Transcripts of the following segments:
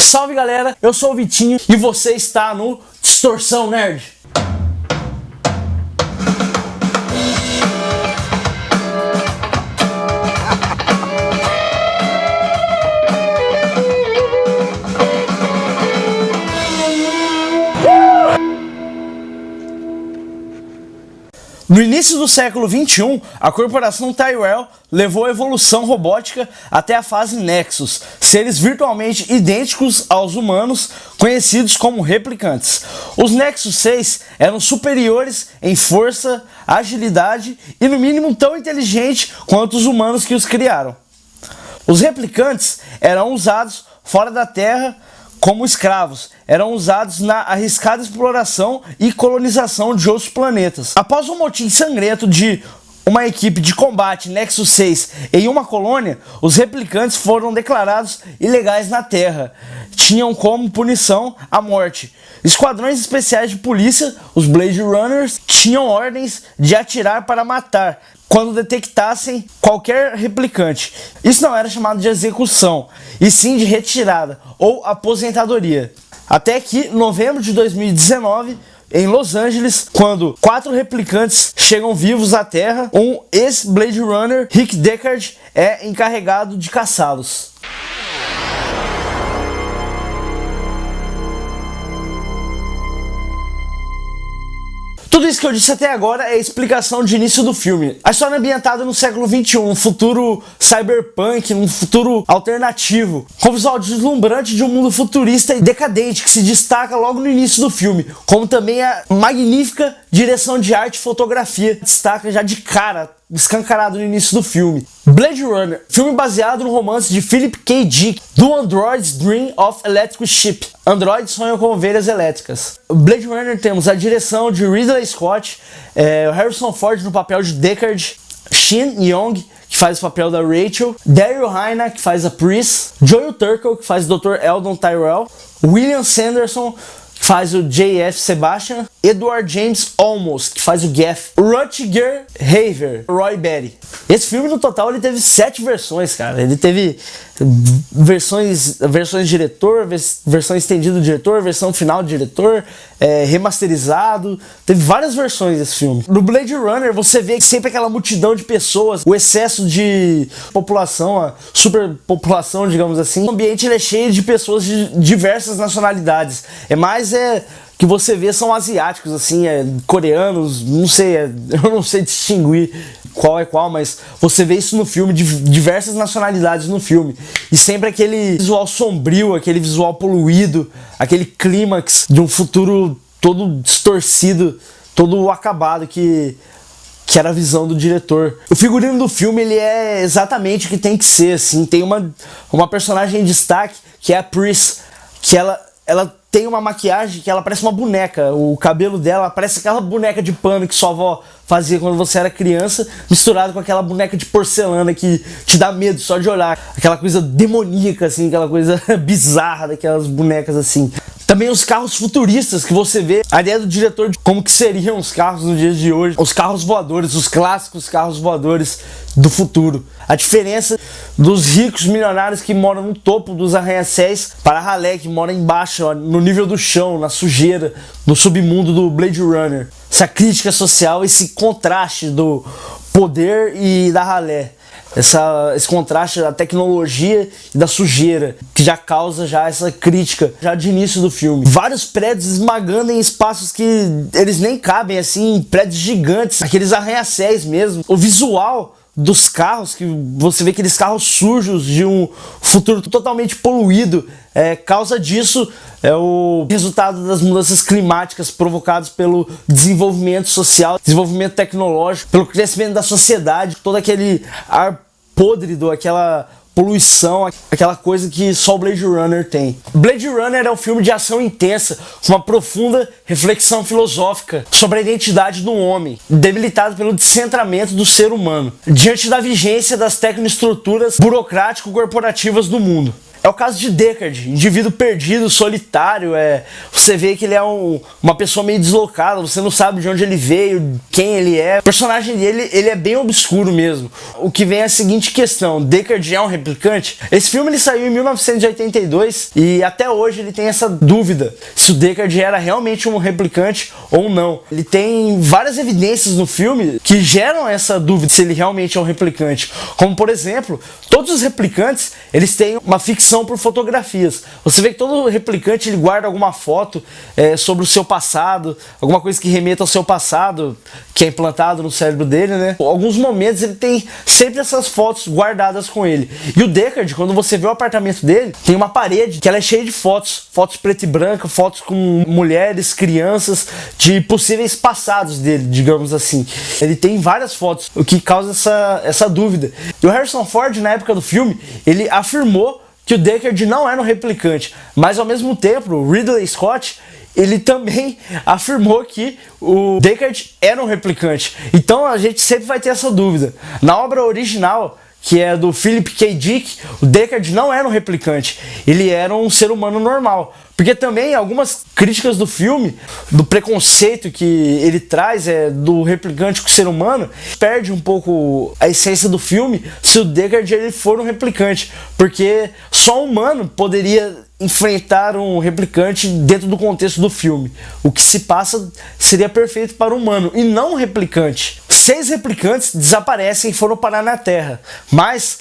Salve galera, eu sou o Vitinho e você está no Distorção Nerd. No início do século XXI, a corporação Tyrell levou a evolução robótica até a fase Nexus, seres virtualmente idênticos aos humanos, conhecidos como replicantes. Os Nexus 6 eram superiores em força, agilidade e no mínimo tão inteligentes quanto os humanos que os criaram. Os replicantes eram usados fora da Terra como escravos, eram usados na arriscada exploração e colonização de outros planetas. Após um motim sangrento de uma equipe de combate Nexus 6 em uma colônia, os replicantes foram declarados ilegais na Terra. Tinham como punição a morte. Esquadrões especiais de polícia, os Blade Runners, tinham ordens de atirar para matar quando detectassem qualquer replicante. Isso não era chamado de execução, e sim de retirada ou aposentadoria. Até que, em novembro de 2019, em Los Angeles, quando 4 replicantes chegam vivos à Terra, um ex-Blade Runner, Rick Deckard, é encarregado de caçá-los. Tudo isso que eu disse até agora é a explicação de início do filme. A história é ambientada no século XXI, um futuro cyberpunk, um futuro alternativo, com visual deslumbrante de um mundo futurista e decadente que se destaca logo no início do filme, como também a magnífica direção de arte e fotografia destaca já de cara, escancarado no início do filme. Blade Runner, filme baseado no romance de Philip K. Dick, do Android's Dream of Electric Sheep. Android sonha com ovelhas elétricas. Blade Runner temos a direção de Ridley Scott, Harrison Ford no papel de Deckard, Shin Young, que faz o papel da Rachel, Daryl Hannah, que faz a Pris, Joel Turkel, que faz o Dr. Eldon Tyrell, William Sanderson, que faz o J.F. Sebastian, Edward James Olmos, que faz o Gaff, Rutger Hauer, Roy Batty. Esse filme no total ele teve 7 versões, cara. Ele teve versões de diretor, versão estendida do diretor, versão final do diretor, remasterizado. Teve várias versões desse filme. No Blade Runner você vê sempre aquela multidão de pessoas, o excesso de população, a superpopulação, digamos assim. O ambiente ele é cheio de pessoas de diversas nacionalidades. Que você vê são asiáticos, assim, coreanos, não sei, eu não sei distinguir qual é qual, mas você vê isso no filme, de diversas nacionalidades no filme. E sempre aquele visual sombrio, aquele visual poluído, aquele clímax de um futuro todo distorcido, todo acabado que era a visão do diretor. O figurino do filme, ele é exatamente o que tem que ser, assim. Tem uma personagem em destaque, que é a Pris, que ela tem uma maquiagem que ela parece uma boneca. O cabelo dela parece aquela boneca de pano que sua avó fazia quando você era criança, misturado com aquela boneca de porcelana que te dá medo só de olhar. Aquela coisa demoníaca, assim, aquela coisa bizarra daquelas bonecas assim. Também os carros futuristas que você vê, a ideia do diretor de como que seriam os carros nos dias de hoje, os carros voadores, os clássicos carros voadores do futuro. A diferença dos ricos milionários que moram no topo dos arranha-céus para a ralé que mora embaixo, ó, no nível do chão, na sujeira, no submundo do Blade Runner. Essa crítica social, esse contraste do poder e da ralé. Esse contraste da tecnologia e da sujeira, que já causa já essa crítica, já de início do filme. Vários prédios esmagando em espaços que eles nem cabem, assim, prédios gigantes, aqueles arranha-céus mesmo. O visual dos carros, que você vê aqueles carros sujos de um futuro totalmente poluído, causa disso o resultado das mudanças climáticas provocadas pelo desenvolvimento social, desenvolvimento tecnológico, pelo crescimento da sociedade, todo aquele ar podre, aquela poluição, aquela coisa que só o Blade Runner tem. Blade Runner é um filme de ação intensa, com uma profunda reflexão filosófica sobre a identidade do homem, debilitado pelo descentramento do ser humano, diante da vigência das tecnoestruturas burocrático-corporativas do mundo. É o caso de Deckard, indivíduo perdido, solitário. Você vê que ele é uma pessoa meio deslocada, você não sabe de onde ele veio, quem ele é. O personagem dele, ele é bem obscuro mesmo. O que vem é a seguinte questão: Deckard é um replicante? Esse filme ele saiu em 1982 e até hoje ele tem essa dúvida se o Deckard era realmente um replicante ou não. Ele tem várias evidências no filme que geram essa dúvida se ele realmente é um replicante. Como, por exemplo, todos os replicantes, eles têm uma ficção por fotografias. Você vê que todo replicante ele guarda alguma foto sobre o seu passado, alguma coisa que remeta ao seu passado, que é implantado no cérebro dele, né? Em alguns momentos ele tem sempre essas fotos guardadas com ele. E o Deckard, quando você vê o apartamento dele, tem uma parede que ela é cheia de fotos preto e branca, fotos com mulheres, crianças, de possíveis passados dele, digamos assim. Ele tem várias fotos, o que causa essa dúvida. E o Harrison Ford, na época do filme, ele afirmou que o Deckard não era um replicante, mas ao mesmo tempo, o Ridley Scott, ele também afirmou que o Deckard era um replicante. Então a gente sempre vai ter essa dúvida. Na obra original, que é do Philip K. Dick, o Deckard não era um replicante, ele era um ser humano normal. Porque também algumas críticas do filme, do preconceito que ele traz do replicante com o ser humano, perde um pouco a essência do filme se o Deckard ele for um replicante. Porque só um humano poderia enfrentar um replicante dentro do contexto do filme. O que se passa seria perfeito para o humano e não um replicante. 6 replicantes desaparecem e foram parar na Terra, mas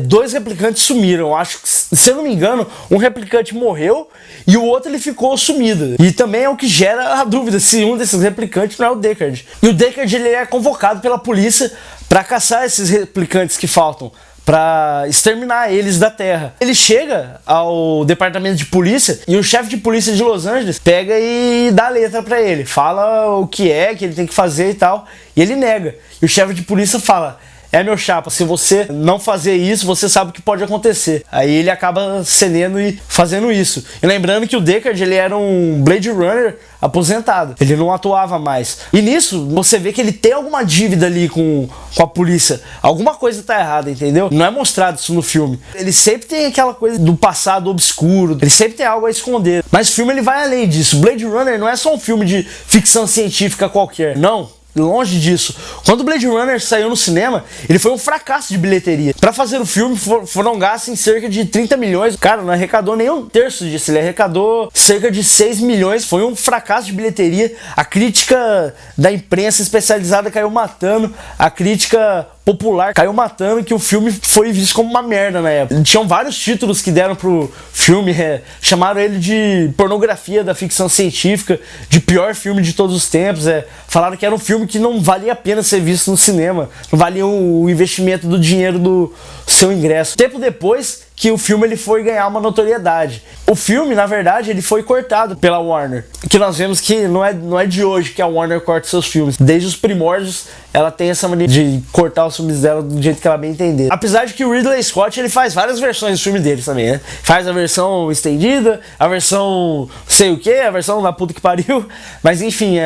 2 replicantes sumiram. Acho que, se eu não me engano, um replicante morreu e o outro ele ficou sumido. E também é o que gera a dúvida se um desses replicantes não é o Deckard. E o Deckard ele é convocado pela polícia para caçar esses replicantes que faltam, para exterminar eles da Terra. Ele chega ao departamento de polícia e o chefe de polícia de Los Angeles pega e dá a letra para ele, fala o que ele tem que fazer e tal, e ele nega. E o chefe de polícia fala: meu chapa, se você não fazer isso, você sabe o que pode acontecer. Aí ele acaba cedendo e fazendo isso. E lembrando que o Deckard, ele era um Blade Runner aposentado. Ele não atuava mais. E nisso, você vê que ele tem alguma dívida ali com a polícia. Alguma coisa tá errada, entendeu? Não é mostrado isso no filme. Ele sempre tem aquela coisa do passado obscuro. Ele sempre tem algo a esconder. Mas o filme, ele vai além disso. Blade Runner não é só um filme de ficção científica qualquer. Não. Longe disso. Quando o Blade Runner saiu no cinema, ele foi um fracasso de bilheteria. Para fazer o filme, foram gastos em cerca de 30 milhões. Cara, não arrecadou nem um terço disso. Ele arrecadou cerca de 6 milhões. Foi um fracasso de bilheteria. A crítica da imprensa especializada caiu matando. A crítica popular caiu matando, que o filme foi visto como uma merda na época. Tinham vários títulos que deram pro filme, chamaram ele de pornografia da ficção científica, de pior filme de todos os tempos, falaram que era um filme que não valia a pena ser visto no cinema, não valia o investimento do dinheiro do seu ingresso. Tempo depois que o filme ele foi ganhar uma notoriedade. O filme, na verdade, ele foi cortado pela Warner, que nós vemos que não é de hoje que a Warner corta seus filmes. Desde os primórdios, ela tem essa maneira de cortar os filmes dela do jeito que ela bem entender. Apesar de que o Ridley Scott, ele faz várias versões do filme dele também, né? Faz a versão estendida, a versão sei o que, a versão da puta que pariu. Mas enfim,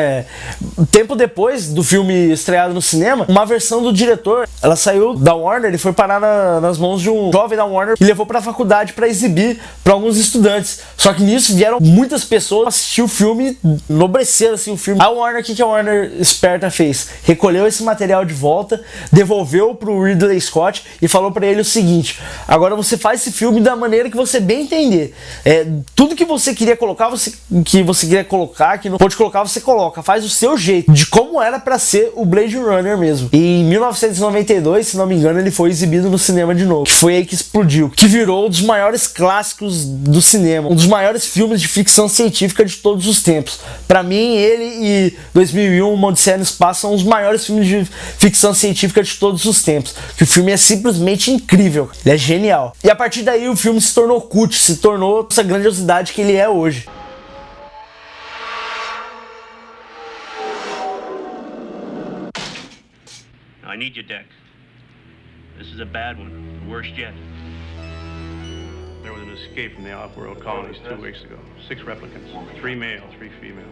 tempo depois do filme estreado no cinema, uma versão do diretor, ela saiu da Warner e foi parar nas mãos de um jovem da Warner e levou pra faculdade pra exibir pra alguns estudantes. Só que nisso vieram muitas pessoas assistir o filme, enobreceram assim o filme. A Warner, o que a Warner esperta fez? Recolheu esse material de volta, devolveu pro Ridley Scott e falou pra ele o seguinte: agora você faz esse filme da maneira que você bem entender. Tudo que você queria colocar, que não pode colocar, você coloca. Faz o seu jeito, de como era pra ser o Blade Runner mesmo. E em 1992, se não me engano, ele foi exibido no cinema de novo. Que foi aí que explodiu, que virou um dos maiores clássicos do cinema, um dos maiores filmes de ficção científica de todos os tempos. Pra mim, ele e 2001, Uma Odisseia no Espaço são os maiores filmes de ficção científica de todos os tempos. Que o filme é simplesmente incrível, ele é genial. E a partir daí o filme se tornou cult, se tornou essa grandiosidade que ele é hoje. I need your deck. This is a bad one, the worst yet. There was an escape from the off-world colonies 2 weeks ago. 6 replicants, 3 male, 3 female.